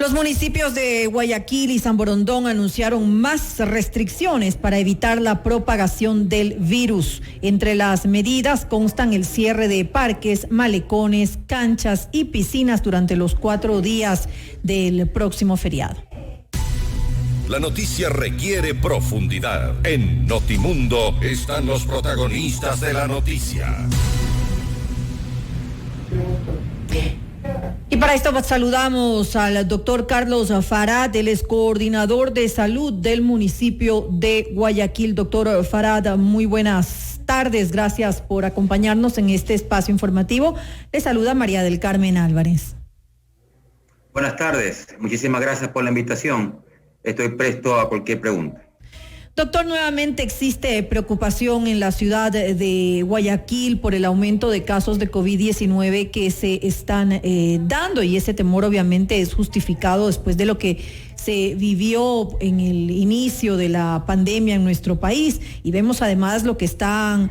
Los municipios de Guayaquil y San Borondón anunciaron más restricciones para evitar la propagación del virus. Entre las medidas constan el cierre de parques, malecones, canchas y piscinas durante los 4 días del próximo feriado. La noticia requiere profundidad. En Notimundo están los protagonistas de la noticia. Y para esto saludamos al doctor Carlos Farad, él es coordinador de salud del municipio de Guayaquil. Doctor Farad, muy buenas tardes, gracias por acompañarnos en este espacio informativo. Le saluda María del Carmen Álvarez. Buenas tardes, muchísimas gracias por la invitación. Estoy presto a cualquier pregunta. Doctor, nuevamente existe preocupación en la ciudad de Guayaquil por el aumento de casos de COVID-19 que se están dando, y ese temor obviamente es justificado después de lo que se vivió en el inicio de la pandemia en nuestro país, y vemos además lo que está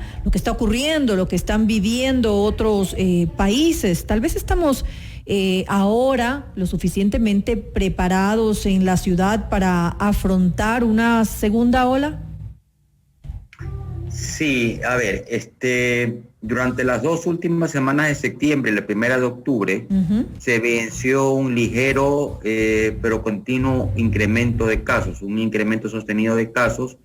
ocurriendo, lo que están viviendo otros países. Tal vez estamos ahora lo suficientemente preparados en la ciudad para afrontar una segunda ola. Sí, a ver, durante las 2 últimas semanas de septiembre y la 1 de octubre, se venció un ligero pero continuo incremento de casos, un incremento sostenido de casos,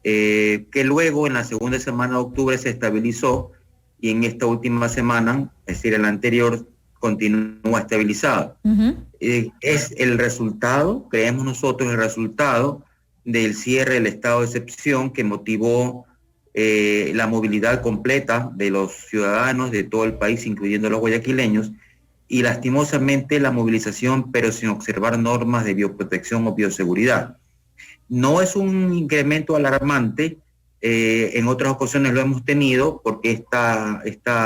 que luego en la segunda semana de octubre se estabilizó, y en esta última semana, es decir, en la anterior, continúa estabilizado. Es el resultado, creemos nosotros, el resultado del cierre del estado de excepción que motivó la movilidad completa de los ciudadanos de todo el país, incluyendo los guayaquileños, y lastimosamente la movilización, pero sin observar normas de bioprotección o bioseguridad. No es un incremento alarmante. En otras ocasiones lo hemos tenido porque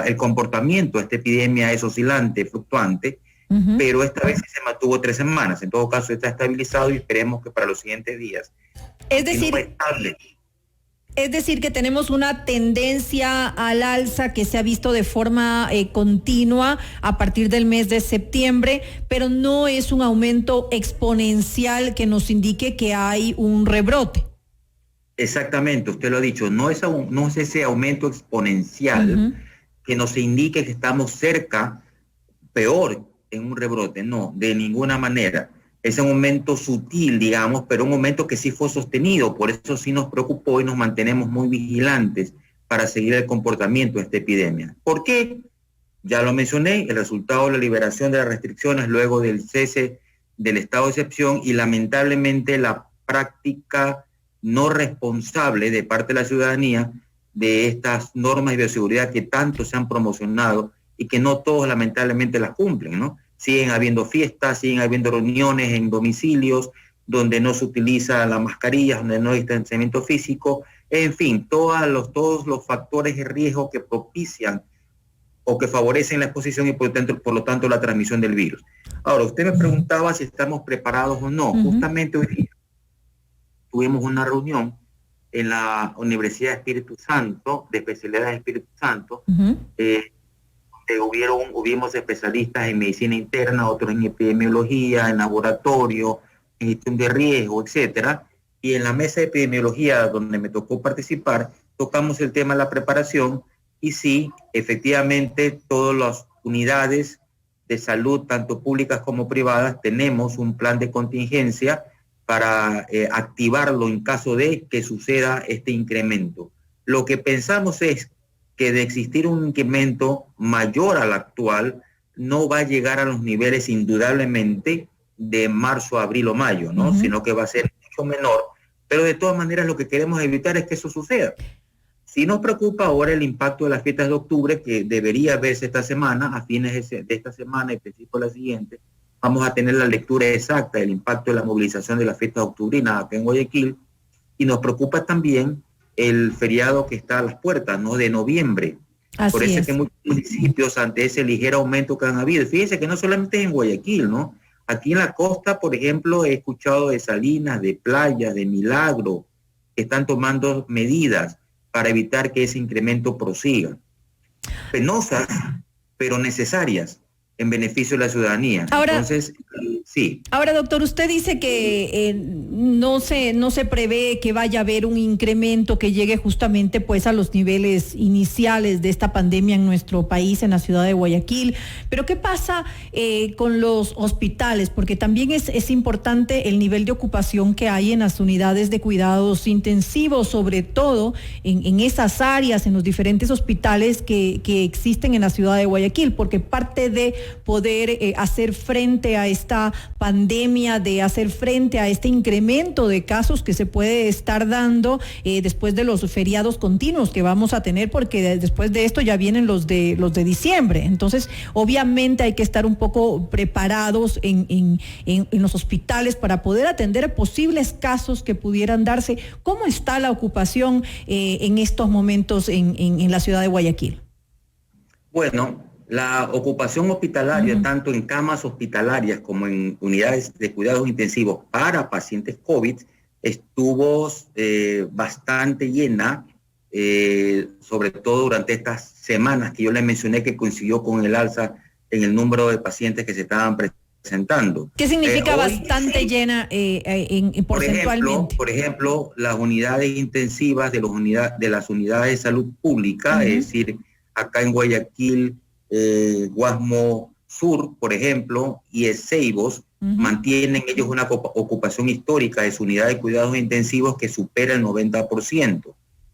el comportamiento de esta epidemia es oscilante, fluctuante, pero esta vez se mantuvo 3 semanas. En todo caso está estabilizado y esperemos que para los siguientes días es decir, que tenemos una tendencia al alza que se ha visto de forma continua a partir del mes de septiembre, pero no es un aumento exponencial que nos indique que hay un rebrote. Exactamente, usted lo ha dicho, no es ese aumento exponencial que nos indique que estamos cerca, peor, en un rebrote, no, de ninguna manera. Es un aumento sutil, digamos, pero un aumento que sí fue sostenido, por eso sí nos preocupó y nos mantenemos muy vigilantes para seguir el comportamiento de esta epidemia. ¿Por qué? Ya lo mencioné, el resultado de la liberación de las restricciones luego del cese del estado de excepción y lamentablemente la práctica no responsable de parte de la ciudadanía de estas normas de bioseguridad que tanto se han promocionado y que no todos lamentablemente las cumplen, ¿no? Siguen habiendo fiestas, siguen habiendo reuniones en domicilios donde no se utiliza la mascarilla, donde no hay distanciamiento físico, en fin, todos los factores de riesgo que propician o que favorecen la exposición y por lo tanto la transmisión del virus. Ahora, usted me preguntaba si estamos preparados o no. Justamente hoy día tuvimos una reunión en la Universidad de Espíritu Santo, de especialidad de Espíritu Santo, donde hubimos especialistas en medicina interna, otros en epidemiología, en laboratorio, en gestión de riesgo, etcétera. Y en la mesa de epidemiología, donde me tocó participar, tocamos el tema de la preparación, y sí, efectivamente, todas las unidades de salud, tanto públicas como privadas, tenemos un plan de contingencia para activarlo en caso de que suceda este incremento. Lo que pensamos es que de existir un incremento mayor al actual, no va a llegar a los niveles indudablemente de marzo, abril o mayo, ¿no? Sino que va a ser mucho menor, pero de todas maneras lo que queremos evitar es que eso suceda. Sí nos preocupa ahora el impacto de las fiestas de octubre, que debería verse esta semana, a fines de esta semana y principio de la siguiente. Vamos a tener la lectura exacta del impacto de la movilización de las fiestas octubrinas acá en Guayaquil, y nos preocupa también el feriado que está a las puertas, ¿no?, de noviembre. Por eso es que muchos municipios, ante ese ligero aumento que han habido, fíjense que no solamente es en Guayaquil, ¿no? Aquí en la costa, por ejemplo, he escuchado de Salinas, de Playas, de Milagro, que están tomando medidas para evitar que ese incremento prosiga. Penosas, pero necesarias en beneficio de la ciudadanía. Ahora, entonces, Sí. Ahora, doctor, usted dice que no se prevé que vaya a haber un incremento que llegue justamente pues a los niveles iniciales de esta pandemia en nuestro país, en la ciudad de Guayaquil. Pero ¿qué pasa con los hospitales? Porque también es importante el nivel de ocupación que hay en las unidades de cuidados intensivos, sobre todo en esas áreas, en los diferentes hospitales que existen en la ciudad de Guayaquil, porque parte de poder hacer frente a esta pandemia, de hacer frente a este incremento de casos que se puede estar dando después de los feriados continuos que vamos a tener, porque después de esto ya vienen los de diciembre. Entonces, obviamente hay que estar un poco preparados en los hospitales para poder atender posibles casos que pudieran darse. ¿Cómo está la ocupación en estos momentos en la ciudad de Guayaquil? Bueno, la ocupación hospitalaria, tanto en camas hospitalarias como en unidades de cuidados intensivos para pacientes COVID, estuvo bastante llena, sobre todo durante estas semanas que yo les mencioné, que coincidió con el alza en el número de pacientes que se estaban presentando. ¿Qué significa bastante llena porcentualmente? Por ejemplo, las unidades intensivas de las unidades de salud pública, es decir, acá en Guayaquil, Guasmo Sur, por ejemplo, y Eseibos, mantienen ellos una ocupación histórica de su unidad de cuidados intensivos que supera el 90%.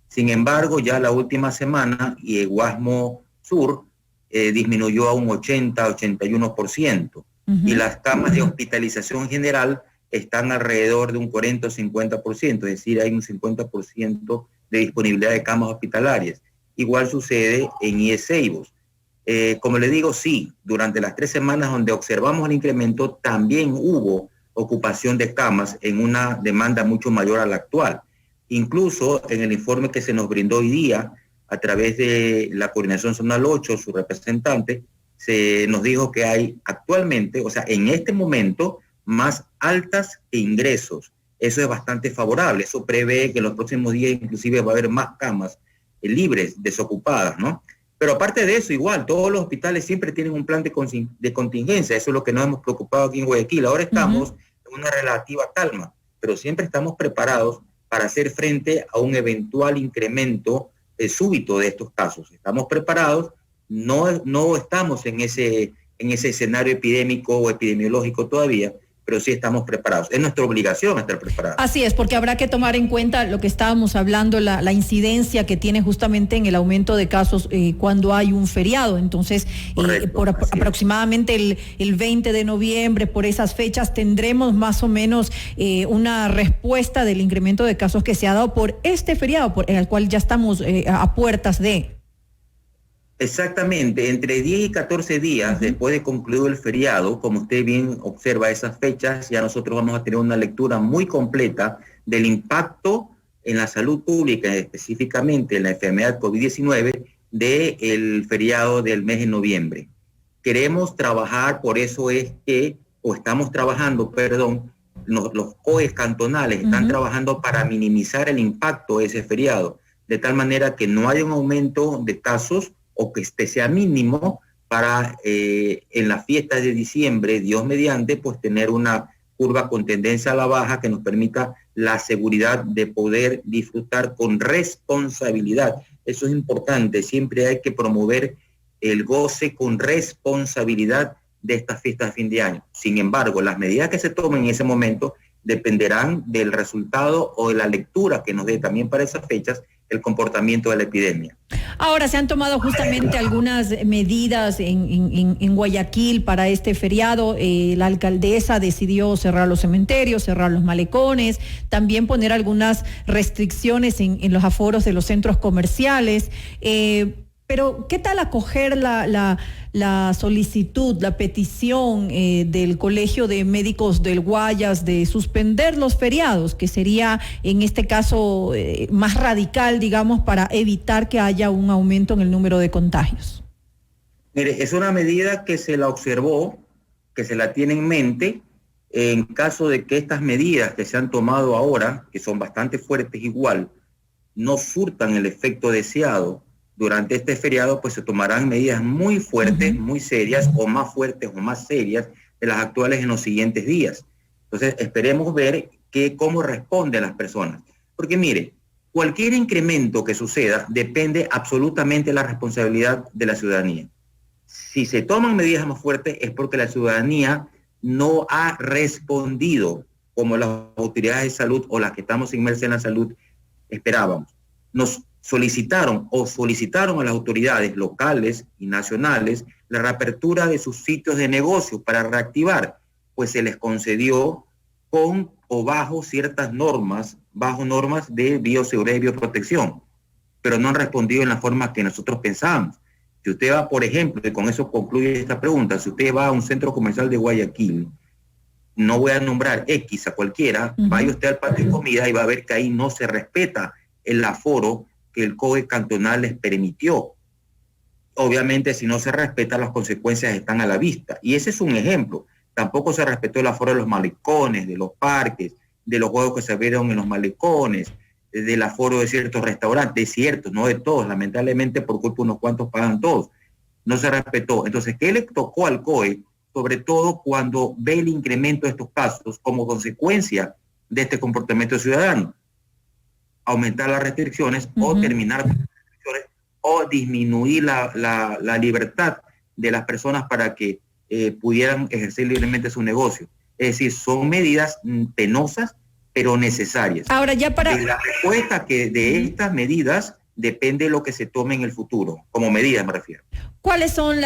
Sin embargo, ya la última semana, y Guasmo Sur disminuyó a un 80-81%. Y las camas de hospitalización general están alrededor de un 40 o 50%, es decir, hay un 50% de disponibilidad de camas hospitalarias. Igual sucede en Eseibos. Como le digo, sí, durante las 3 semanas donde observamos el incremento, también hubo ocupación de camas en una demanda mucho mayor a la actual. Incluso en el informe que se nos brindó hoy día, a través de la Coordinación Zonal 8, su representante, se nos dijo que hay actualmente, o sea, en este momento, más altas que ingresos. Eso es bastante favorable. Eso prevé que en los próximos días inclusive va a haber más camas libres, desocupadas, ¿no? Pero aparte de eso, igual, todos los hospitales siempre tienen un plan de contingencia. Eso es lo que nos hemos preocupado aquí en Guayaquil. Ahora estamos en una relativa calma, pero siempre estamos preparados para hacer frente a un eventual incremento súbito de estos casos. Estamos preparados, no estamos en ese escenario epidémico o epidemiológico todavía, pero sí estamos preparados. Es nuestra obligación estar preparados. Así es, porque habrá que tomar en cuenta lo que estábamos hablando, la incidencia que tiene justamente en el aumento de casos cuando hay un feriado. Entonces, aproximadamente el 20 de noviembre, por esas fechas, tendremos más o menos una respuesta del incremento de casos que se ha dado por este feriado, en el cual ya estamos a puertas de... Exactamente, entre 10 y 14 días después de concluido el feriado, como usted bien observa esas fechas, ya nosotros vamos a tener una lectura muy completa del impacto en la salud pública, específicamente en la enfermedad COVID-19, del feriado del mes de noviembre. Queremos trabajar, por eso es que, estamos trabajando, los COEs cantonales están trabajando para minimizar el impacto de ese feriado, de tal manera que no haya un aumento de casos o que sea mínimo para en las fiestas de diciembre, Dios mediante, pues tener una curva con tendencia a la baja que nos permita la seguridad de poder disfrutar con responsabilidad. Eso es importante, siempre hay que promover el goce con responsabilidad de estas fiestas de fin de año. Sin embargo, las medidas que se tomen en ese momento dependerán del resultado o de la lectura que nos dé también para esas fechas el comportamiento de la epidemia. Ahora, se han tomado justamente algunas medidas en Guayaquil para este feriado. La alcaldesa decidió cerrar los cementerios, cerrar los malecones, también poner algunas restricciones en los aforos de los centros comerciales. Pero, ¿qué tal acoger la solicitud, la petición del Colegio de Médicos del Guayas de suspender los feriados, que sería en este caso más radical, digamos, para evitar que haya un aumento en el número de contagios? Mire, es una medida que se la observó, que se la tiene en mente, en caso de que estas medidas que se han tomado ahora, que son bastante fuertes igual, no surtan el efecto deseado. Durante este feriado, pues se tomarán medidas muy fuertes, muy serias, o más fuertes o más serias, de las actuales en los siguientes días. Entonces, esperemos ver cómo responden las personas. Porque mire, cualquier incremento que suceda depende absolutamente de la responsabilidad de la ciudadanía. Si se toman medidas más fuertes es porque la ciudadanía no ha respondido como las autoridades de salud o las que estamos inmersas en la salud esperábamos. Nos solicitaron a las autoridades locales y nacionales la reapertura de sus sitios de negocio para reactivar, pues se les concedió con o bajo ciertas normas, bajo normas de bioseguridad y bioprotección, pero no han respondido en la forma que nosotros pensábamos. Si usted va, por ejemplo, y con eso concluye esta pregunta, si usted va a un centro comercial de Guayaquil, no voy a nombrar X a cualquiera, vaya usted al patio de comida y va a ver que ahí no se respeta el aforo que el COE cantonal les permitió. Obviamente, si no se respeta, las consecuencias están a la vista. Y ese es un ejemplo. Tampoco se respetó el aforo de los malecones, de los parques, de los juegos que se vieron en los malecones, del aforo de ciertos restaurantes, ciertos, no de todos, lamentablemente por culpa de unos cuantos pagan todos. No se respetó. Entonces, ¿qué le tocó al COE? Sobre todo cuando ve el incremento de estos casos como consecuencia de este comportamiento ciudadano. Aumentar las restricciones o terminar con las restricciones o disminuir la libertad de las personas para que pudieran ejercer libremente su negocio. Es decir, son medidas penosas, pero necesarias. Ahora ya para... La respuesta que de estas medidas depende de lo que se tome en el futuro, como medidas me refiero. ¿Cuáles son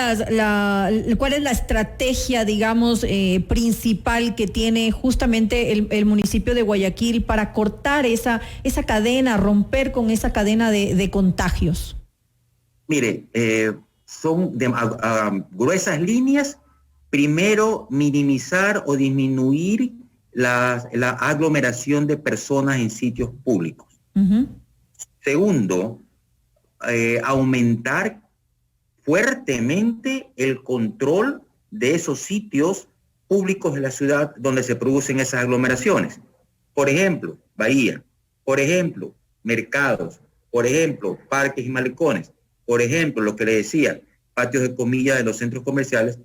cuál es la estrategia, digamos, principal que tiene justamente el municipio de Guayaquil para cortar esa cadena, romper con esa cadena de contagios? Mire, son gruesas líneas. Primero, minimizar o disminuir la aglomeración de personas en sitios públicos. Segundo, aumentar fuertemente el control de esos sitios públicos de la ciudad donde se producen esas aglomeraciones. Por ejemplo, bahía, por ejemplo, mercados, por ejemplo, parques y malecones, por ejemplo, lo que le decía, patios de comida de los centros comerciales,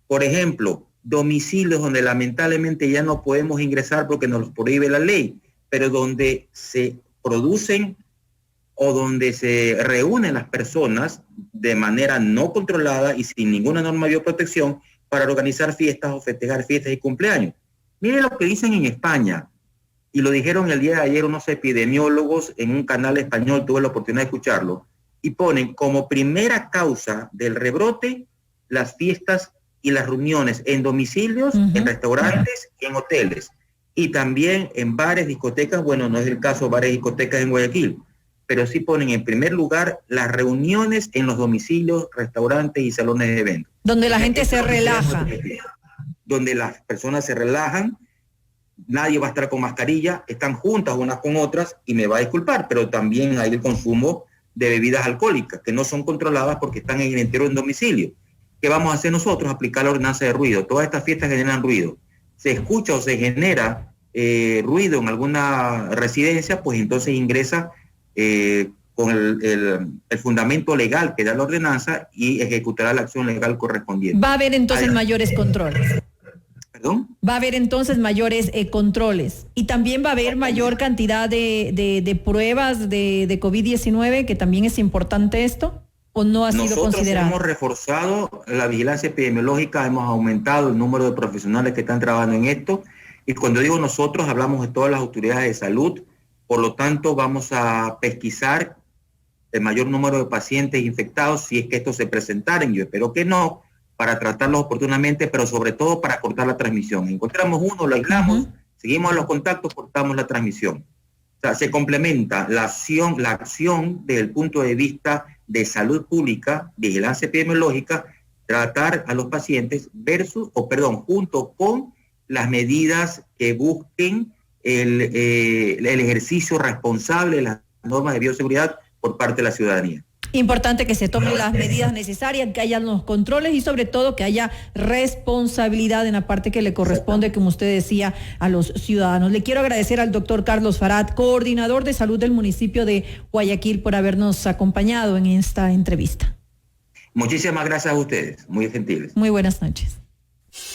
por ejemplo, domicilios donde lamentablemente ya no podemos ingresar porque nos los prohíbe la ley, pero donde se producen o donde se reúnen las personas de manera no controlada y sin ninguna norma de bioprotección para organizar fiestas o festejar fiestas y cumpleaños. Miren lo que dicen en España, y lo dijeron el día de ayer unos epidemiólogos en un canal español, tuve la oportunidad de escucharlo, y ponen como primera causa del rebrote las fiestas y las reuniones en domicilios, en restaurantes y en hoteles, y también en bares, discotecas. Bueno, no es el caso de bares y discotecas en Guayaquil, pero sí ponen en primer lugar las reuniones en los domicilios, restaurantes y salones de eventos. Donde la gente se relaja. Donde las personas se relajan, nadie va a estar con mascarilla, están juntas unas con otras, y me va a disculpar, pero también hay el consumo de bebidas alcohólicas que no son controladas porque están en el interior de un domicilio. ¿Qué vamos a hacer nosotros? Aplicar la ordenanza de ruido. Todas estas fiestas generan ruido. Se escucha o se genera ruido en alguna residencia, pues entonces ingresa con el fundamento legal que da la ordenanza y ejecutará la acción legal correspondiente. Va a haber entonces mayores controles. ¿Perdón? Va a haber entonces mayores controles y también va a haber mayor cantidad de pruebas de COVID-19, que también es importante esto, ¿o no ha sido considerado? Nosotros hemos reforzado la vigilancia epidemiológica, hemos aumentado el número de profesionales que están trabajando en esto, y cuando digo nosotros hablamos de todas las autoridades de salud. Por lo tanto, vamos a pesquisar el mayor número de pacientes infectados si es que estos se presentaran. Yo espero que no, para tratarlos oportunamente, pero sobre todo para cortar la transmisión. Encontramos uno, lo aislamos, seguimos los contactos, cortamos la transmisión. O sea, se complementa la acción desde el punto de vista de salud pública, vigilancia epidemiológica, tratar a los pacientes junto con las medidas que busquen el ejercicio responsable de las normas de bioseguridad por parte de la ciudadanía. Importante que se tomen las medidas necesarias, que haya los controles y sobre todo que haya responsabilidad en la parte que le corresponde, como usted decía, a los ciudadanos. Le quiero agradecer al doctor Carlos Farad, coordinador de salud del municipio de Guayaquil, por habernos acompañado en esta entrevista. Muchísimas gracias a ustedes, muy gentiles. Muy buenas noches.